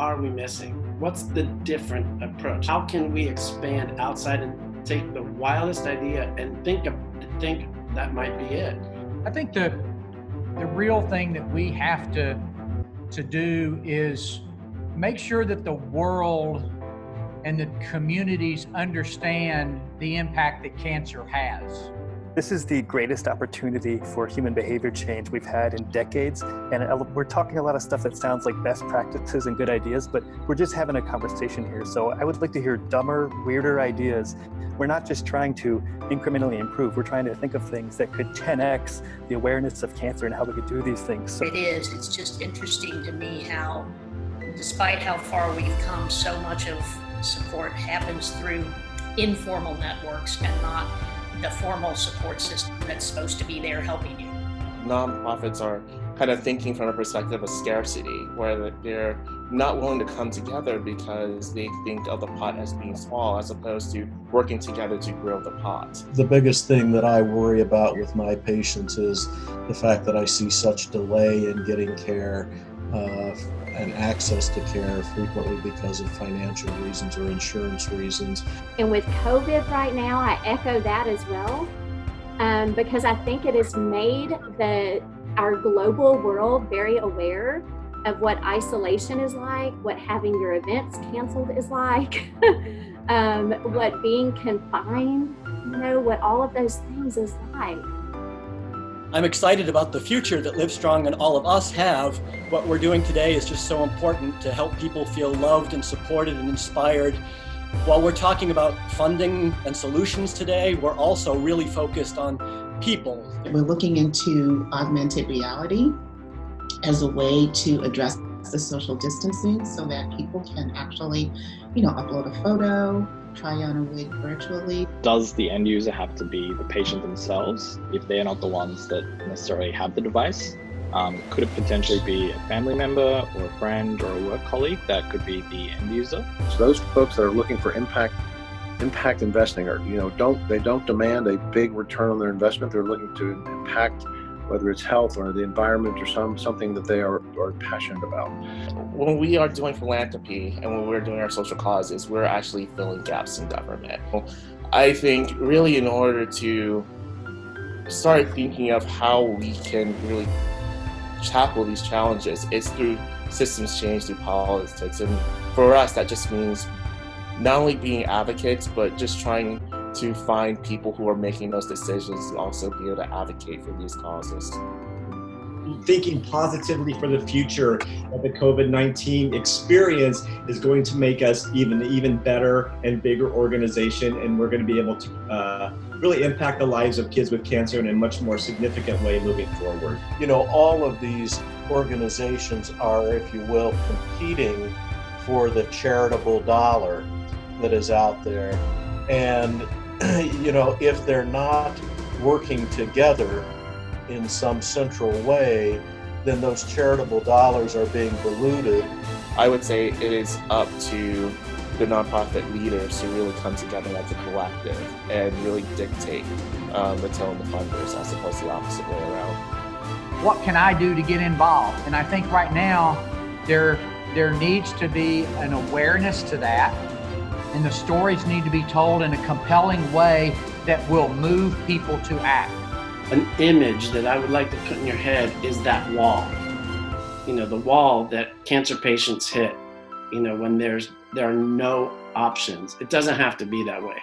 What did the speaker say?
are we missing? What's the different approach? How can we expand outside and take the wildest idea and think that might be it? I think the real thing that we have to do is make sure that the world and the communities understand the impact that cancer has. This is the greatest opportunity for human behavior change we've had in decades. And we're talking a lot of stuff that sounds like best practices and good ideas, but we're just having a conversation here. So I would like to hear dumber, weirder ideas. We're not just trying to incrementally improve. We're trying to think of things that could 10x the awareness of cancer and how we could do these things. So it is. It's just interesting to me how, despite how far we've come, so much of support happens through informal networks and not the formal support system that's supposed to be there helping you. Nonprofits are kind of thinking from a perspective of scarcity, where they're not willing to come together because they think of the pot as being small, as opposed to working together to grow the pot. The biggest thing that I worry about with my patients is the fact that I see such delay in getting care and access to care frequently because of financial reasons or insurance reasons. And with COVID right now, I echo that as well, because I think it has made our global world very aware of what isolation is like, what having your events canceled is like, what being confined, what all of those things is like. I'm excited about the future that Livestrong and all of us have. What we're doing today is just so important to help people feel loved and supported and inspired. While we're talking about funding and solutions today, we're also really focused on people. We're looking into augmented reality as a way to address the social distancing so that people can actually, upload a photo, try on a wig virtually. Does the end user have to be the patient themselves if they're not the ones that necessarily have the device? Could it potentially be a family member or a friend or a work colleague that could be the end user? So those folks that are looking for impact investing are, they don't demand a big return on their investment. They're looking to impact, whether it's health or the environment or something that they are passionate about. When we are doing philanthropy and when we're doing our social causes, we're actually filling gaps in government. I think really in order to start thinking of how we can really tackle these challenges, it's through systems change, through politics. And for us, that just means not only being advocates, but just trying to find people who are making those decisions to also be able to advocate for these causes. Thinking positively for the future of the COVID-19 experience is going to make us even better and bigger organization, and we're going to be able to really impact the lives of kids with cancer in a much more significant way moving forward. All of these organizations are, if you will, competing for the charitable dollar that is out there. And if they're not working together in some central way, then those charitable dollars are being diluted. I would say it is up to the nonprofit leaders to really come together as a collective and really dictate the tone of the funders as opposed to the opposite way around. What can I do to get involved? And I think right now there needs to be an awareness to that, and the stories need to be told in a compelling way that will move people to act. An image that I would like to put in your head is that wall. The wall that cancer patients hit, when there are no options. It doesn't have to be that way.